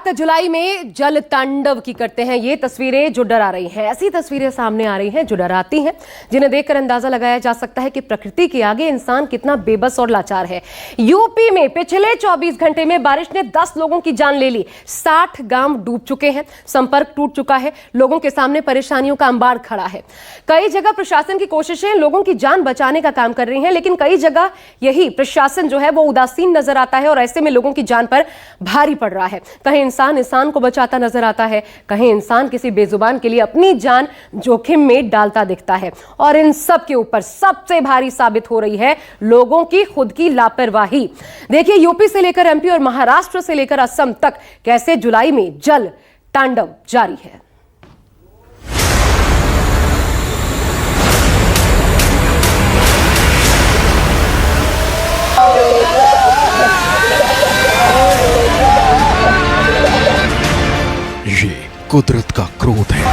बात जुलाई में जल तांडव की करते हैं। ये तस्वीरें जो डरा रही हैं, ऐसी तस्वीरें सामने आ रही हैं जो डराती हैं, जिन्हें देखकर अंदाजा लगाया जा सकता है कि प्रकृति के आगे इंसान कितना बेबस और लाचार है। यूपी में पिछले 24 घंटे में बारिश ने 10 लोगों की जान ले ली। 60 गांव डूब चुके हैं, संपर्क टूट चुका है, लोगों के सामने परेशानियों का अंबार खड़ा है। कई जगह प्रशासन की कोशिशें लोगों की जान बचाने का काम कर रही हैं, लेकिन कई जगह यही प्रशासन जो है वो उदासीन नजर आता है और ऐसे में लोगों की जान पर भारी पड़ रहा है। कहीं इंसान को बचाता नजर आता है, कहीं इंसान किसी बेजुबान के लिए अपनी जान जोखिम में डालता दिखता है। और इन सब के ऊपर सबसे भारी साबित हो रही है लोगों की खुद की लापरवाही। देखिए, यूपी से लेकर एमपी और महाराष्ट्र से लेकर असम तक कैसे जुलाई में जल तांडव जारी है। ये कुदरत का क्रोध है,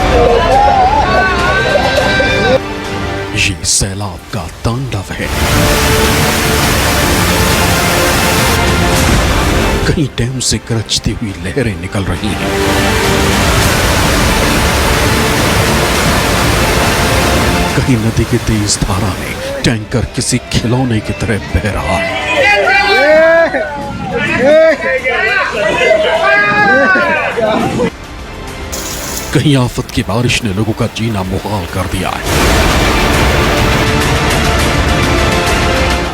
ये सैलाब का तांडव है। कहीं डैम से गरजती हुई लहरें निकल रही हैं, कहीं नदी की तेज धारा में टैंकर किसी खिलौने की तरह बह रहा है। कहीं आफत की बारिश ने लोगों का जीना मुहाल कर दिया है,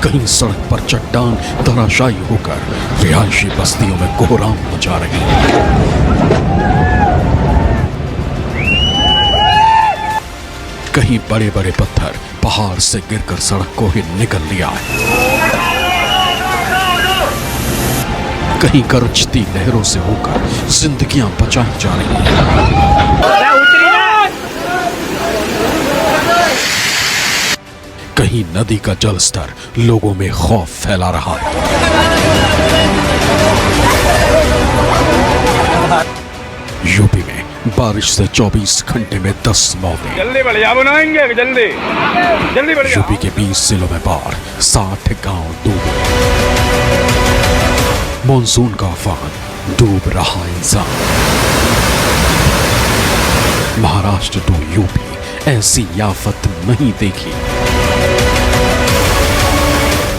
कहीं सड़क पर चट्टान धराशायी होकर रिहायशी बस्तियों में कोहराम मचा रही है। कहीं बड़े बड़े पत्थर पहाड़ से गिरकर सड़क को ही निगल लिया है, कहीं गरजती लहरों से होकर जिंदगियां बचाई जा रही हैं। कहीं नदी का जलस्तर लोगों में खौफ फैला रहा है। यूपी में बारिश से 24 घंटे में 10 मौतें। जल्दी बढ़िया बनाएंगे, जल्दी बढ़िया। यूपी के 20 जिलों में बाढ़, 60 गांव डूबे। मॉनसून का आफान, डूब रहा इंसान। महाराष्ट्र टू यूपी, ऐसी आफत नहीं देखी।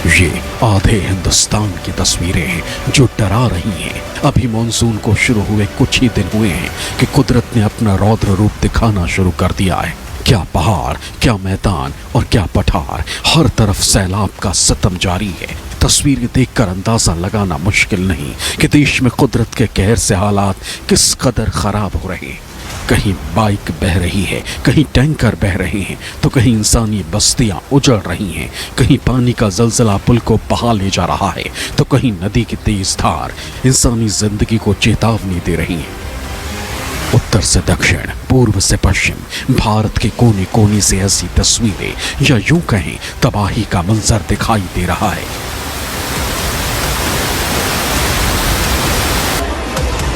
ये आधे हिंदुस्तान की तस्वीरें हैं जो डरा रही हैं। अभी मॉनसून को शुरू हुए कुछ ही दिन हुए हैं कि कुदरत ने अपना रौद्र रूप दिखाना शुरू कर दिया है। क्या पहाड़, क्या मैदान और क्या पठार, हर तरफ सैलाब का सितम जारी है। तस्वीरें देखकर अंदाजा लगाना मुश्किल नहीं कि देश में कुदरत के कहर से हालात किस कदर खराब हो रहे हैं। कहीं बाइक बह रही है, कहीं टैंकर बह रहे हैं, तो कहीं इंसानी बस्तियां उजड़ रही हैं। कहीं पानी का जलजला पुल को बहा ले जा रहा है, तो कहीं नदी की तेज धार इंसानी जिंदगी को चेतावनी दे रही है। उत्तर से दक्षिण, पूर्व से पश्चिम, भारत के कोने कोने से ऐसी तस्वीरें या यूं कहें तबाही का मंजर दिखाई दे रहा है।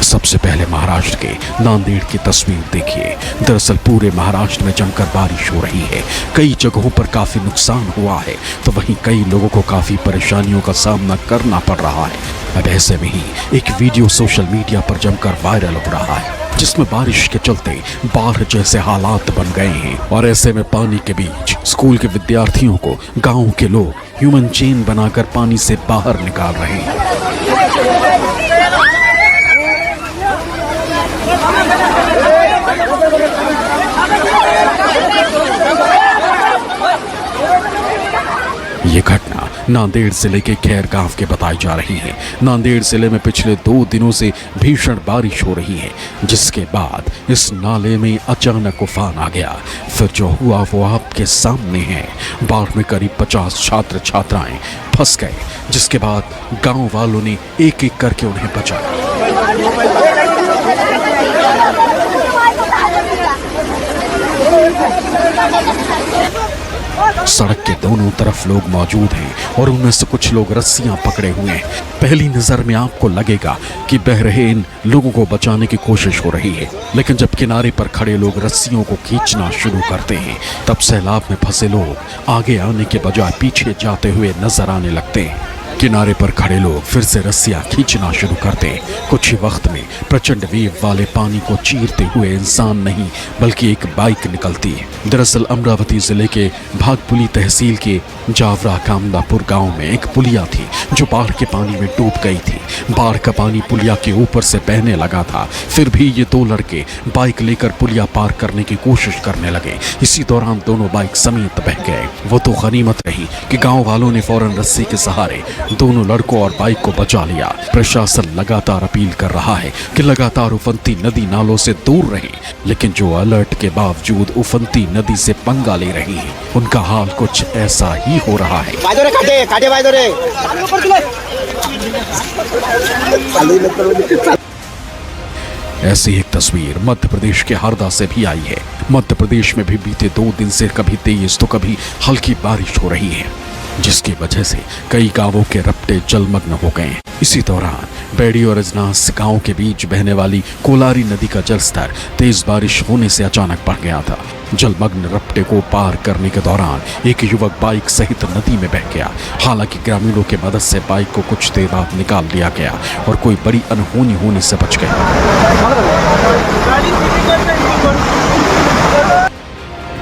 सबसे पहले महाराष्ट्र के नांदेड़ की तस्वीर देखिए। दरअसल पूरे महाराष्ट्र में जमकर बारिश हो रही है। कई जगहों पर काफी नुकसान हुआ है, तो वहीं कई लोगों को काफी परेशानियों का सामना करना पड़ रहा है। अब ऐसे में ही एक वीडियो सोशल मीडिया पर जमकर वायरल हो रहा है, जिसमें बारिश के चलते बाढ़ जैसे हालात बन गए हैं। और ऐसे में पानी के बीच स्कूल के विद्यार्थियों को गाँव के लोग ह्यूमन चेन बनाकर पानी से बाहर निकाल रहे हैं। ये घटना नांदेड़ जिले के खैर गांव के बताई जा रही है। नांदेड़ जिले में पिछले 2 दिनों से भीषण बारिश हो रही है, जिसके बाद इस नाले में अचानक उफान आ गया। फिर जो हुआ वो आपके सामने है। बाढ़ में करीब 50 छात्र छात्राएं फंस गए, जिसके बाद गांव वालों ने एक एक करके उन्हें बचाया। सड़क के दोनों तरफ लोग मौजूद हैं और उनमें से कुछ लोग रस्सियां पकड़े हुए हैं। पहली नजर में आपको लगेगा कि बह रहे इन लोगों को बचाने की कोशिश हो रही है, लेकिन जब किनारे पर खड़े लोग रस्सियों को खींचना शुरू करते हैं, तब सैलाब में फंसे लोग आगे आने के बजाय पीछे जाते हुए नजर आने लगते हैं। किनारे पर खड़े लोग फिर से रस्सियां खींचना शुरू करते। कुछ ही वक्त में प्रचंड वेव वाले पानी को चीरते हुए इंसान नहीं बल्कि एक बाइक निकलती है। दरअसल अमरावती जिले के भागपुली तहसील के जावरा कामदापुर गांव में एक पुलिया थी जो बाढ़ के पानी में डूब गई थी। बाढ़ का पानी पुलिया के ऊपर से बहने लगा था, फिर भी ये दो लड़के बाइक लेकर पुलिया पार करने की कोशिश करने लगे। इसी दौरान दोनों बाइक समेत बह गए। वो तो गनीमत रही कि गांव वालों ने फौरन रस्सी के सहारे दोनों लड़कों और बाइक को बचा लिया। प्रशासन लगातार अपील कर रहा है कि लगातार उफनती नदी नालों से दूर रहें, लेकिन जो अलर्ट के बावजूद उफनती नदी से पंगा ले रही है उनका हाल कुछ ऐसा ही हो रहा है। ऐसी एक तस्वीर मध्य प्रदेश के हरदा से भी आई है। मध्य प्रदेश में भी बीते 2 दिन से कभी तेज तो कभी हल्की बारिश हो रही है, जिसकी वजह से कई गांवों के रपटे जलमग्न हो गए। इसी दौरान बेड़ी और अजनास गांव के बीच बहने वाली कोलारी नदी का जलस्तर तेज बारिश होने से अचानक बढ़ गया था। जलमग्न रपटे को पार करने के दौरान एक युवक बाइक सहित नदी में बह गया। हालांकि ग्रामीणों की मदद से बाइक को कुछ देर बाद निकाल लिया गया और कोई बड़ी अनहोनी होने से बच गया।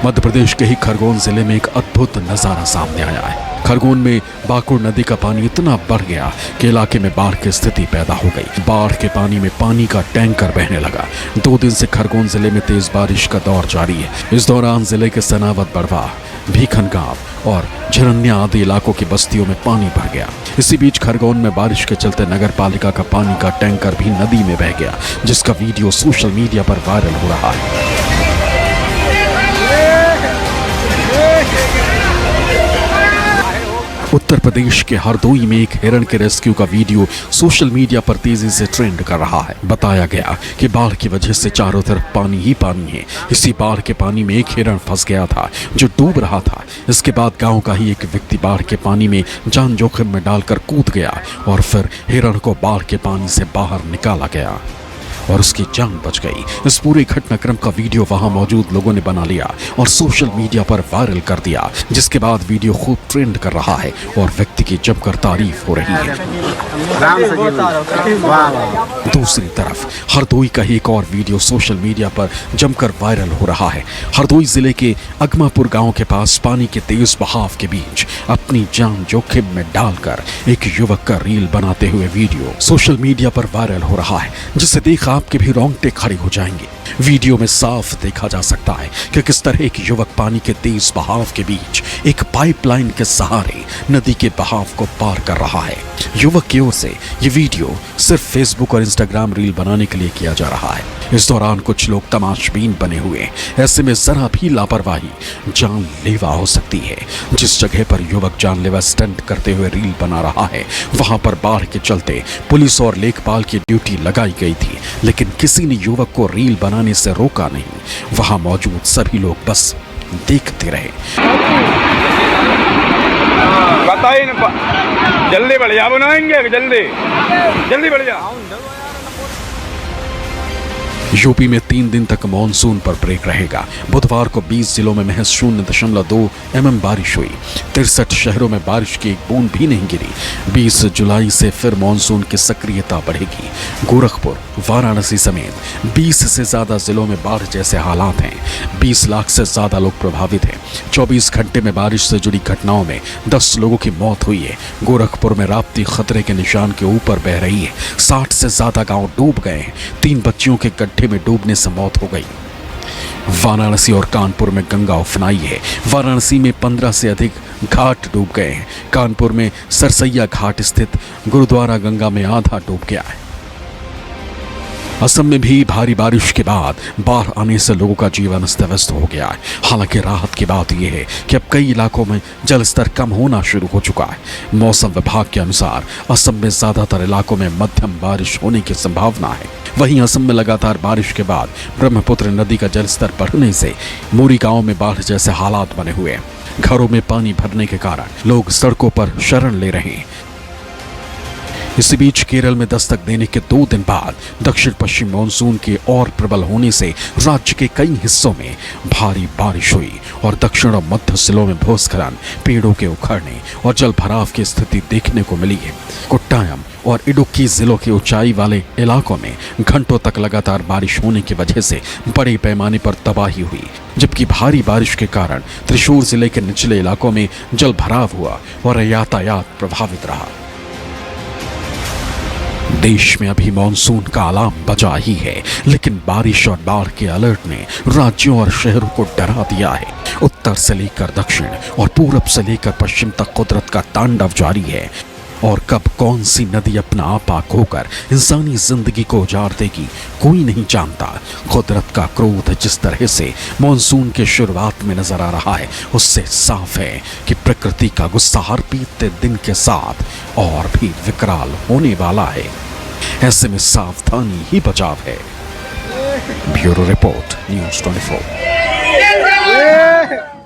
मध्य प्रदेश के ही खरगोन जिले में एक अद्भुत नजारा सामने आया है। खरगोन में बाकुड़ नदी का पानी इतना बढ़ गया कि इलाके में बाढ़ की स्थिति पैदा हो गई। बाढ़ के पानी में पानी का टैंकर बहने लगा। 2 दिन से खरगोन जिले में तेज बारिश का दौर जारी है। इस दौरान जिले के सनावत बड़वा, भीखन गांव और झरन्या आदि इलाकों की बस्तियों में पानी भर गया। इसी बीच खरगोन में बारिश के चलते नगर पालिका का पानी का टैंकर भी नदी में बह गया, जिसका वीडियो सोशल मीडिया पर वायरल हो रहा है। उत्तर प्रदेश के हरदोई में एक हिरण के रेस्क्यू का वीडियो सोशल मीडिया पर तेजी से ट्रेंड कर रहा है। बताया गया कि बाढ़ की वजह से चारों तरफ पानी ही पानी है। इसी बाढ़ के पानी में एक हिरण फंस गया था जो डूब रहा था। इसके बाद गांव का ही एक व्यक्ति बाढ़ के पानी में जान जोखिम में डालकर कूद गया और फिर हिरण को बाढ़ के पानी से बाहर निकाला गया और उसकी जान बच गई। इस पूरे घटनाक्रम का वीडियो वहां मौजूद लोगों ने बना लिया और सोशल मीडिया पर वायरल कर दिया, जिसके बाद वीडियो खूब ट्रेंड कर रहा है और व्यक्ति की जमकर तारीफ हो रही है। दूसरी तरफ हरदोई का एक और वीडियो सोशल मीडिया पर जमकर वायरल हो रहा है। हरदोई जिले के अगमापुर गांव के पास पानी के तेज बहाव के बीच अपनी जान जोखिम में डालकर एक युवक का रील बनाते हुए वीडियो सोशल मीडिया पर वायरल हो रहा है, जिसे देख आपके भी रोंगटे खड़े हो जाएंगे। वीडियो में साफ देखा जा सकता है कि किस तरह एक युवक पानी के तेज बहाव के बीच एक पाइपलाइन के सहारे नदी के बहाव को पार कर रहा है। युवक की ओर से ये वीडियो सिर्फ फेसबुक और इंस्टाग्राम रील बनाने के लिए किया जा रहा है। इस दौरान कुछ लोग तमाशबीन बने हुए हैं। ऐसे में जरा भी लापरवाही जानलेवा हो सकती है। जिस जगह पर युवक जानलेवा स्टंट करते हुए रील बना रहा है वहां पर बाढ़ के चलते पुलिस और लेखपाल की ड्यूटी लगाई गई थी, लेकिन किसी ने युवक को रील बनाने से रोका नहीं। वहां मौजूद सभी लोग बस देखते रहे। बताइए जल्दी बढ़ जा, बनाएंगे जल्दी बढ़ जा। यूपी में 3 दिन तक मानसून पर ब्रेक रहेगा। बुधवार को 20 जिलों में महज 0.2 mm बारिश हुई। 63 शहरों में बारिश की एक बूंद भी नहीं गिरी। 20 जुलाई से फिर मानसून की सक्रियता बढ़ेगी। गोरखपुर, वाराणसी समेत 20 से ज्यादा जिलों में बाढ़ जैसे हालात हैं। 20 लाख से ज्यादा लोग प्रभावित हैं। 24 घंटे में बारिश से जुड़ी घटनाओं में 10 लोगों की मौत हुई है। गोरखपुर में राप्ती खतरे के निशान के ऊपर बह रही है। 60 से ज्यादा गांव डूब गए हैं। 3 बच्चियों के गड्ढे में डूबने से मौत हो गई। वाराणसी और कानपुर में गंगा उफनाई है। वाराणसी में 15 से अधिक घाट डूब गए हैं। कानपुर में सरसैया घाट स्थित गुरुद्वारा गंगा में आधा डूब गया है। असम में भी भारी बारिश के बाद बाढ़ आने से लोगों का जीवन अस्त व्यस्त हो गया है। हालांकि राहत की बात यह है कि अब कई इलाकों में जलस्तर कम होना शुरू हो चुका है। मौसम विभाग के अनुसार असम में ज्यादातर इलाकों में मध्यम बारिश होने की संभावना है। वहीं असम में लगातार बारिश के बाद ब्रह्मपुत्र नदी का जलस्तर बढ़ने से मोरी गांव में बाढ़ जैसे हालात बने हुए हैं। घरों में पानी भरने के कारण लोग सड़कों पर शरण ले रहे हैं। इसी बीच केरल में दस्तक देने के 2 दिन बाद दक्षिण पश्चिम मानसून के और प्रबल होने से राज्य के कई हिस्सों में भारी बारिश हुई और दक्षिण और मध्य जिलों में भूस्खलन, पेड़ों के उखड़ने और जल भराव की स्थिति देखने को मिली है। कोट्टायम और इडुक्की जिलों के ऊंचाई वाले इलाकों में घंटों तक लगातार बारिश होने की वजह से बड़े पैमाने पर तबाही हुई, जबकि भारी बारिश के कारण त्रिशूर जिले के निचले इलाकों में जल भराव हुआ और यातायात प्रभावित रहा। देश में अभी मॉनसून का अलार्म बजा ही है, लेकिन बारिश और बाढ़ के अलर्ट ने राज्यों और शहरों को डरा दिया है। उत्तर से लेकर दक्षिण और पूरब से लेकर पश्चिम तक कुदरत का तांडव जारी है और कब कौन सी नदी अपना आपा खोकर इंसानी जिंदगी को उजाड़ देगी कोई नहीं जानता। कुदरत का क्रोध जिस तरह से मॉनसून के शुरुआत में नजर आ रहा है, उससे साफ है कि प्रकृति का गुस्सा हर बीतते दिन के साथ और भी विकराल होने वाला है। ऐसे में सावधानी ही बचाव है। Bureau report, news 24।